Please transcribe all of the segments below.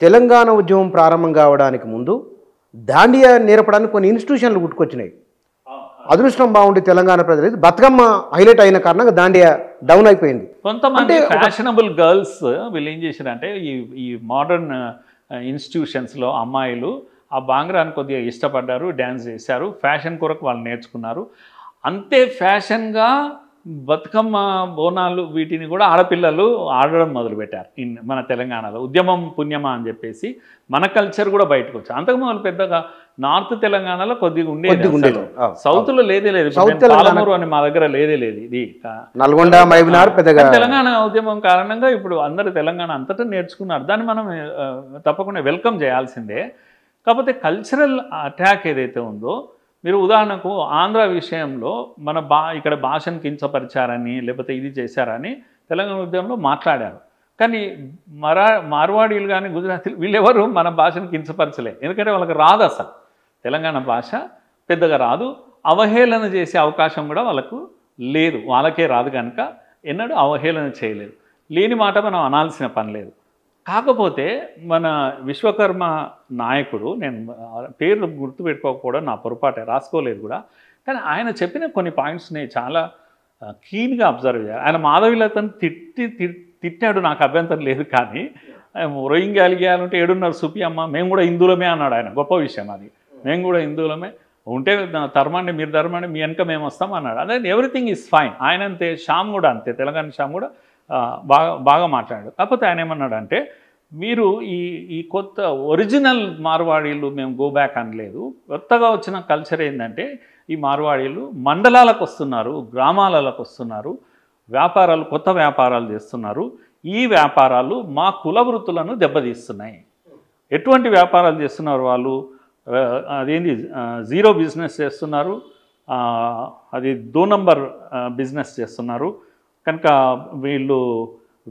తెలంగాణ ఉద్యమం ప్రారంభం కావడానికి ముందు దాండియా నేర్పడానికి కొన్ని ఇన్స్టిట్యూషన్లు పుట్టుకొచ్చినాయి. అదృష్టం బాగుండి తెలంగాణ ప్రజలు బతుకమ్మ హైలైట్ అయిన కారణంగా దాండియా డౌన్ అయిపోయింది. కొంతమంది ఫ్యాషనబుల్ గర్ల్స్ వీళ్ళు ఏం చేశారంటే ఈ మోడర్న్ ఇన్స్టిట్యూషన్స్లో అమ్మాయిలు ఆ బాంగ్రాని కొద్దిగా ఇష్టపడ్డారు, డ్యాన్స్ చేశారు, ఫ్యాషన్ కొరకు వాళ్ళు నేర్చుకున్నారు. అంతే ఫ్యాషన్గా బతుకమ్మ బోనాలు వీటిని కూడా ఆడపిల్లలు ఆడడం మొదలుపెట్టారు మన తెలంగాణలో. ఉద్యమం పుణ్యమా అని చెప్పేసి మన కల్చర్ కూడా బయటకు వచ్చారు. అంతకు మొదలు పెద్దగా నార్త్ తెలంగాణలో కొద్దిగా ఉండేది, సౌత్లో లేదే లేదు. పాలమూరు అని మా దగ్గర లేదే లేదు. ఇది నల్గొండ, మహబూబ్నగర్ పెద్దగా తెలంగాణ ఉద్యమం కారణంగా ఇప్పుడు అందరూ తెలంగాణ అంతటా నేర్చుకున్నారు. దాన్ని మనం తప్పకుండా వెల్కమ్ చేయాల్సిందే. కాకపోతే కల్చరల్ అటాక్ ఏదైతే ఉందో, మీరు ఉదాహరణకు ఆంధ్ర విషయంలో మన ఇక్కడ భాషను కించపరిచారని లేకపోతే ఇది చేశారని తెలంగాణ ఉద్యమంలో మాట్లాడారు. కానీ మార్వాడీలు కానీ గుజరాతీలు వీళ్ళెవరు మన భాషను కించపరచలే. ఎందుకంటే వాళ్ళకి రాదు, అసలు తెలంగాణ భాష పెద్దగా రాదు. అవహేళన చేసే అవకాశం కూడా వాళ్ళకు లేదు, వాళ్ళకే రాదు కనుక ఎన్నడూ అవహేళన చేయలేదు. లేని మాట మనం అనాల్సిన పని లేదు. కాకపోతే మన విశ్వకర్మ నాయకుడు, నేను పేరు గుర్తుపెట్టుకోకపోవడం నా పొరపాటే, రాసుకోలేదు కూడా, కానీ ఆయన చెప్పిన కొన్ని పాయింట్స్ని చాలా కీన్గా అబ్జర్వ్ చేయాలి. ఆయన మాధవిలతను తిట్టాడు, నాకు అభ్యంతరం లేదు. కానీ రోహింగ్యా అలిగేయాలంటే 7.5 చూపి అమ్మ మేము కూడా హిందువులమే అన్నాడు ఆయన. గొప్ప విషయం అది. మేము కూడా హిందువులమే ఉంటే ధర్మాన్ని మీరు ధర్మాన్ని మీ వెనక మేము వస్తాం అన్నాడు. అదే ఎవ్రీథింగ్ ఈజ్ ఫైన్. ఆయన అంతే, శ్యామ్ కూడా అంతే, తెలంగాణ శ్యామ్ కూడా బాగా మాట్లాడాడు. కాకపోతే ఆయన ఏమన్నాడంటే, మీరు ఈ కొత్త ఒరిజినల్ మార్వాడీలు మేము గో బ్యాక్ అనలేదు. కొత్తగా వచ్చిన కల్చర్ ఏంటంటే, ఈ మార్వాడీలు మండలాలకు వస్తున్నారు, గ్రామాలకు వస్తున్నారు, వ్యాపారాలు, కొత్త వ్యాపారాలు చేస్తున్నారు. ఈ వ్యాపారాలు మా కుల వృత్తులను దెబ్బతీస్తున్నాయి. ఎటువంటి వ్యాపారాలు చేస్తున్నారు వాళ్ళు? అదేంటి, జీరో బిజినెస్ చేస్తున్నారు, అది 2 నంబర్ బిజినెస్ చేస్తున్నారు. కనుక వీళ్ళు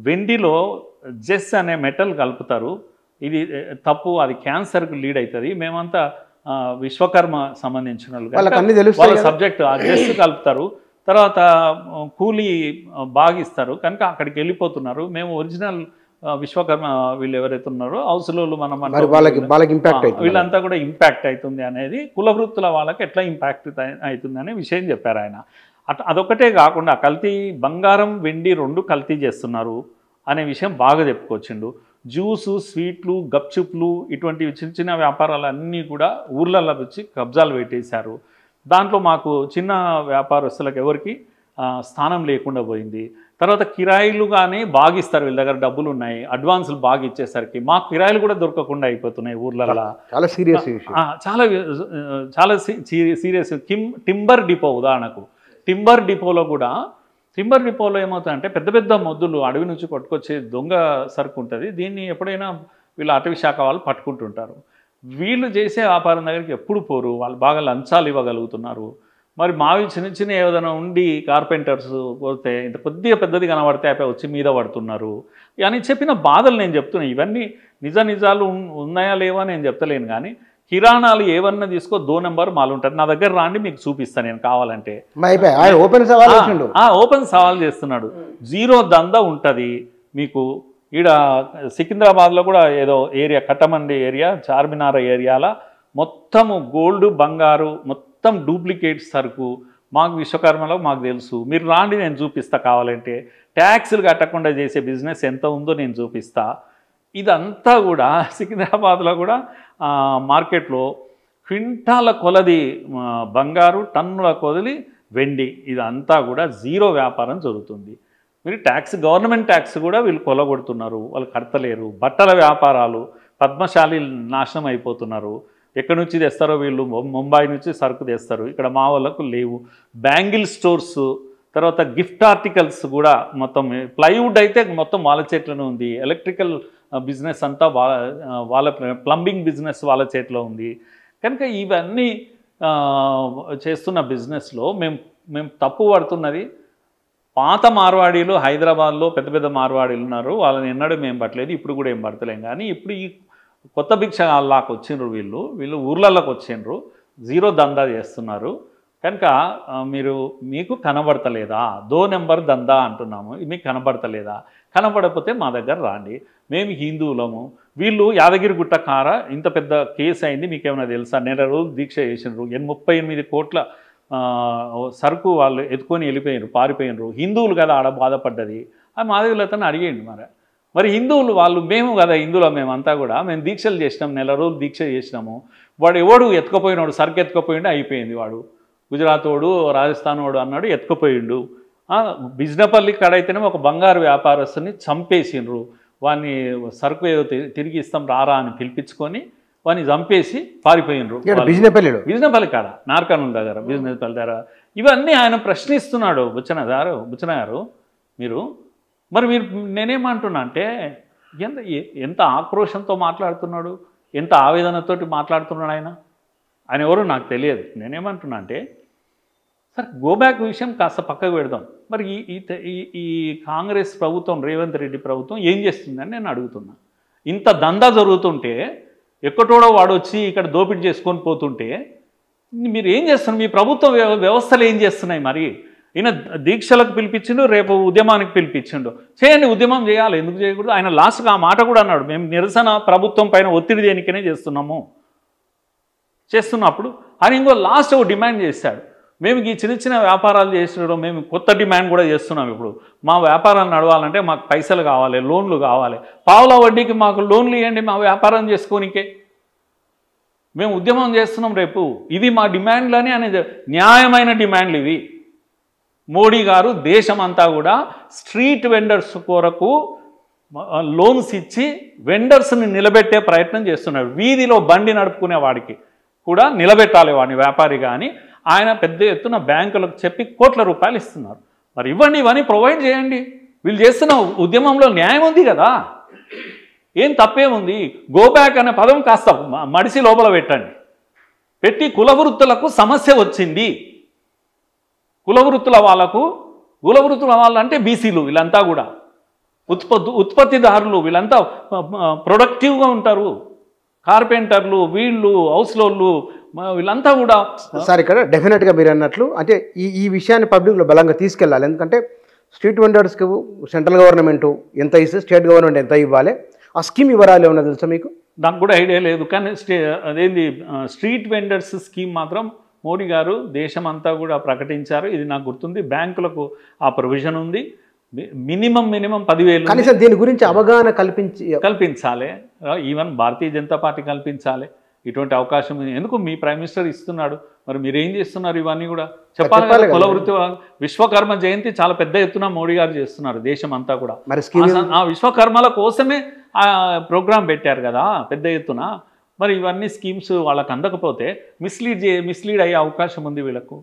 వెండిలో జెస్ అనే మెటల్ కలుపుతారు. ఇది తప్పు, అది క్యాన్సర్కి లీడ్ అవుతుంది. మేమంతా విశ్వకర్మ సంబంధించిన వాళ్ళ సబ్జెక్ట్ ఆ జెస్ కలుపుతారు. తర్వాత కూలీ బాగా ఇస్తారు కనుక అక్కడికి వెళ్ళిపోతున్నారు. మేము ఒరిజినల్ విశ్వకర్మ వీళ్ళు ఎవరైతే ఉన్నారో హౌస్లోళ్ళు మనం వీళ్ళంతా కూడా ఇంపాక్ట్ అవుతుంది అనేది, కుల వృత్తుల వాళ్ళకి ఎట్లా ఇంపాక్ట్ అవుతుంది అనే విషయం చెప్పారు ఆయన. అదొక్కటే కాకుండా కల్తీ బంగారం వెండి 2 కల్తీ చేస్తున్నారు అనే విషయం బాగా చెప్పుకొచ్చిండు. జ్యూసు, స్వీట్లు, గప్చుప్లు ఇటువంటి చిన్న చిన్న వ్యాపారాలన్నీ కూడా ఊర్లలో వచ్చి కబ్జాలు పెట్టేశారు. దాంట్లో మాకు చిన్న వ్యాపారస్తులకు ఎవరికి స్థానం లేకుండా పోయింది. తర్వాత కిరాయిలు కానీ బాగా ఇస్తారు, వీళ్ళ దగ్గర డబ్బులు ఉన్నాయి, అడ్వాన్సులు బాగా ఇచ్చేసరికి మాకు కిరాయిలు కూడా దొరకకుండా అయిపోతున్నాయి ఊర్లలో. చాలా సీరియస్, చాలా సీరియస్. టింబర్ డిపో ఉదాహరణకు, టింబర్ డిపోలో ఏమవుతుందంటే పెద్ద పెద్ద మొద్దులు అడవి నుంచి కొట్టుకొచ్చే దొంగ సరుకు ఉంటుంది. దీన్ని ఎప్పుడైనా వీళ్ళు అటవీ శాఖ వాళ్ళు పట్టుకుంటుంటారు. వీళ్ళు చేసే వ్యాపారం దగ్గరికి ఎప్పుడు పోరు, వాళ్ళు బాగా లంచాలు ఇవ్వగలుగుతున్నారు. మరి మావి చిన్న చిన్న ఏదైనా ఉండి కార్పెంటర్స్ పోతే ఇంత కొద్దిగా పెద్దది కనబడితే అయిపోయి వచ్చి మీద పడుతున్నారు అని చెప్పిన బాధలు నేను చెప్తున్నాను. ఇవన్నీ నిజాలు ఉన్నాయా లేవా నేను చెప్తలేను. కానీ కిరాణాలు ఏమన్నా తీసుకో 2 నంబర్ మాలు ఉంటారు. నా దగ్గర రాండి, మీకు చూపిస్తాను నేను కావాలంటే. ఓపెన్ సవాల్ చేస్తున్నాడు. జీరో దందా ఉంటుంది మీకు. ఈడ సికింద్రాబాద్లో కూడా ఏదో ఏరియా, కట్టమండి ఏరియా, చార్మినార్ ఏరియాలో మొత్తము గోల్డ్, బంగారు, మొత్తం డూప్లికేట్ సరుకు. మాకు విశ్వకర్మలో మాకు తెలుసు, మీరు రాండి నేను చూపిస్తా కావాలంటే. ట్యాక్సులు కట్టకుండా చేసే బిజినెస్ ఎంత ఉందో నేను చూపిస్తా. ఇదంతా కూడా సికింద్రాబాద్లో కూడా మార్కెట్లో క్వింటాల కొలది బంగారు, టన్నుల కొలది వెండి, ఇదంతా కూడా జీరో వ్యాపారం జరుగుతుంది. మీరు గవర్నమెంట్ ట్యాక్స్ కూడా వీళ్ళు కొలగొడుతున్నారు, వాళ్ళు కడతలేరు. బట్టల వ్యాపారాలు, పద్మశాలి నాశనం అయిపోతున్నారు. ఎక్కడి నుంచి తెస్తారో వీళ్ళు, ముంబై నుంచి సరుకు తెస్తారు, ఇక్కడ మా వాళ్ళకు లేవు. బ్యాంగిల్ స్టోర్స్, తర్వాత గిఫ్ట్ ఆర్టికల్స్ కూడా మొత్తం. ప్లైవుడ్ అయితే మొత్తం వాళ్ళ చేతిలోనే ఉంది. ఎలక్ట్రికల్ బిజినెస్ అంతా వాళ్ళ ప్లంబింగ్ బిజినెస్ వాళ్ళ చేతిలో ఉంది. కనుక ఇవన్నీ చేస్తున్న బిజినెస్లో మేము తప్పు పడుతున్నది. పాత మార్వాడీలు హైదరాబాద్లో పెద్ద పెద్ద మార్వాడీలు ఉన్నారు, వాళ్ళని ఎన్నడూ మేము పట్టలేదు, ఇప్పుడు కూడా ఏం పడతలేం. కానీ ఇప్పుడు ఈ కొత్త భిక్షగాళ్ళకి వచ్చిండ్రు, వీళ్ళు ఊర్లలోకి వచ్చిండ్రు, జీరో దందా చేస్తున్నారు. కనుక మీకు కనబడతలేదా? దో నెంబర్ దందా అంటున్నాము, మీకు కనబడతలేదా? కనబడకపోతే మా దగ్గర రాండి, మేము హిందువులము. వీళ్ళు యాదగిరిగుట్ట కార ఇంత పెద్ద కేసు అయింది, మీకేమైనా తెలుసా? నెల రోజులు దీక్ష చేసినారు, 38 కోట్ల సరుకు వాళ్ళు ఎత్తుకొని వెళ్ళిపోయినారు, పారిపోయినారు. హిందువులు కదా ఆడ బాధపడ్డది. ఆ మాధవీలతను అడిగేయండి. మరి హిందువులు వాళ్ళు, మేము కదా హిందువులు, మేమంతా కూడా మేము దీక్షలు చేసినాం, నెల రోజులు దీక్ష చేసినాము. వాడు ఎవడు ఎత్తుకుపోయినాడు, సరుకు ఎత్తుకుపోయిండు, అయిపోయింది. వాడు గుజరాత్ వాడు, రాజస్థాన్ వాడు అన్నాడు, ఎత్తుకుపోయిండు. బిజినపల్లి కాడైతేనే ఒక బంగారు వ్యాపారస్తుని చంపేసిండ్రు. వాడిని సరుకు ఏదో తిరిగి ఇస్తాం రారా అని పిలిపించుకొని వాడిని చంపేసి పారిపోయినరు. బిజినపల్లి కాడ నార్కర్నూలు దగ్గర, బిజినపల్లి దగ్గర. ఇవన్నీ ఆయన ప్రశ్నిస్తున్నాడు. బుచ్చన గారు మీరు నేనేమంటున్నా అంటే ఎంత ఆక్రోషంతో మాట్లాడుతున్నాడు, ఎంత ఆవేదనతోటి మాట్లాడుతున్నాడు ఆయన ఎవరో నాకు తెలియదు. నేనేమంటున్నా అంటే సార్, గోబ్యాక్ విషయం కాస్త పక్కకు పెడదాం. మరి ఈ కాంగ్రెస్ ప్రభుత్వం, రేవంత్ రెడ్డి ప్రభుత్వం ఏం చేస్తుందని నేను అడుగుతున్నా. ఇంత దందా జరుగుతుంటే, ఎక్కటోడో వాడు వచ్చి ఇక్కడ దోపిడీ చేసుకొని పోతుంటే మీరు ఏం చేస్తున్నారు? మీ ప్రభుత్వ వ్యవస్థలు ఏం చేస్తున్నాయి? మరి ఈయన దీక్షలకు పిలిపించిండు, రేపు ఉద్యమానికి పిలిపించిండు. చేయండి, ఉద్యమం చేయాలి, ఎందుకు చేయకూడదు? ఆయన లాస్ట్గా ఆ మాట కూడా అన్నాడు, మేము నిరసన ప్రభుత్వం పైన ఒత్తిడి దేనికనే చేస్తున్నప్పుడు ఆయన ఇంకో లాస్ట్ ఒక డిమాండ్ చేశాడు. మేము ఈ చిన్న వ్యాపారాలు చేసినప్పుడు మేము కొత్త డిమాండ్ కూడా చేస్తున్నాం. ఇప్పుడు మా వ్యాపారాలు నడవాలంటే మాకు పైసలు కావాలి, లోన్లు కావాలి. పావుల వడ్డీకి మాకు లోన్లు ఇవ్వండి, మా వ్యాపారం చేసుకోనికే మేము ఉద్యమం చేస్తున్నాం రేపు. ఇది మా డిమాండ్లని అనేది న్యాయమైన డిమాండ్లు ఇవి. మోడీ గారు దేశమంతా కూడా స్ట్రీట్ వెండర్స్ కొరకు లోన్స్ ఇచ్చి వెండర్స్ని నిలబెట్టే ప్రయత్నం చేస్తున్నాడు. వీధిలో బండి నడుపుకునే వాడికి కూడా నిలబెట్టాలి వాడిని, వ్యాపారిగా అని ఆయన పెద్ద ఎత్తున బ్యాంకులకు చెప్పి కోట్ల రూపాయలు ఇస్తున్నారు. మరి ఇవన్నీ ప్రొవైడ్ చేయండి. వీళ్ళు చేస్తున్న ఉద్యమంలో న్యాయం ఉంది కదా, ఏం తప్పేముంది? గోబ్యాక్ అనే పదం కాస్త మడిసి లోపల పెట్టి కులవృత్తులకు సమస్య వచ్చింది. కులవృత్తుల వాళ్ళు అంటే బీసీలు, వీళ్ళంతా కూడా ఉత్పత్తిదారులు, వీళ్ళంతా ప్రొడక్టివ్గా ఉంటారు. కార్పెంటర్లు, వీళ్ళు హౌస్లోళ్ళు, వీళ్ళంతా కూడా. సార్, ఇక్కడ డెఫినెట్గా మీరు అన్నట్లు అంటే ఈ విషయాన్ని పబ్లిక్లో బలంగా తీసుకెళ్ళాలి. ఎందుకంటే స్ట్రీట్ వెండర్స్కి సెంట్రల్ గవర్నమెంట్ ఎంత ఇస్తే స్టేట్ గవర్నమెంట్ ఎంత ఇవ్వాలి, ఆ స్కీమ్ వివరాలు ఏమన్నా తెలుసా మీకు? నాకు కూడా ఐడియా లేదు. కానీ అదేంది స్ట్రీట్ వెండర్స్ స్కీమ్ మాత్రం మోడీ గారు దేశమంతా కూడా ప్రకటించారు. ఇది నాకు గుర్తుంది. బ్యాంకులకు ఆ ప్రొవిజన్ ఉంది. మినిమం 10,000. కనీసం దీని గురించి అవగాహన కల్పించాలి. ఈవెన్ భారతీయ జనతా పార్టీ కల్పించాలి. ఇటువంటి అవకాశం ఎందుకు మీ ప్రైమ్ మినిస్టర్ ఇస్తున్నాడు, మరి మీరు ఏం చేస్తున్నారు? ఇవన్నీ కూడా చెప్పాలి. కులవృత్తి విశ్వకర్మ జయంతి చాలా పెద్ద ఎత్తున మోడీ గారు చేస్తున్నారు దేశం అంతా కూడా. ఆ విశ్వకర్మల కోసమే ఆ ప్రోగ్రాం పెట్టారు కదా పెద్ద ఎత్తున. మరి ఇవన్నీ స్కీమ్స్ వాళ్ళకి అందకపోతే మిస్లీడ్ అయ్యే అవకాశం ఉంది వీళ్ళకు.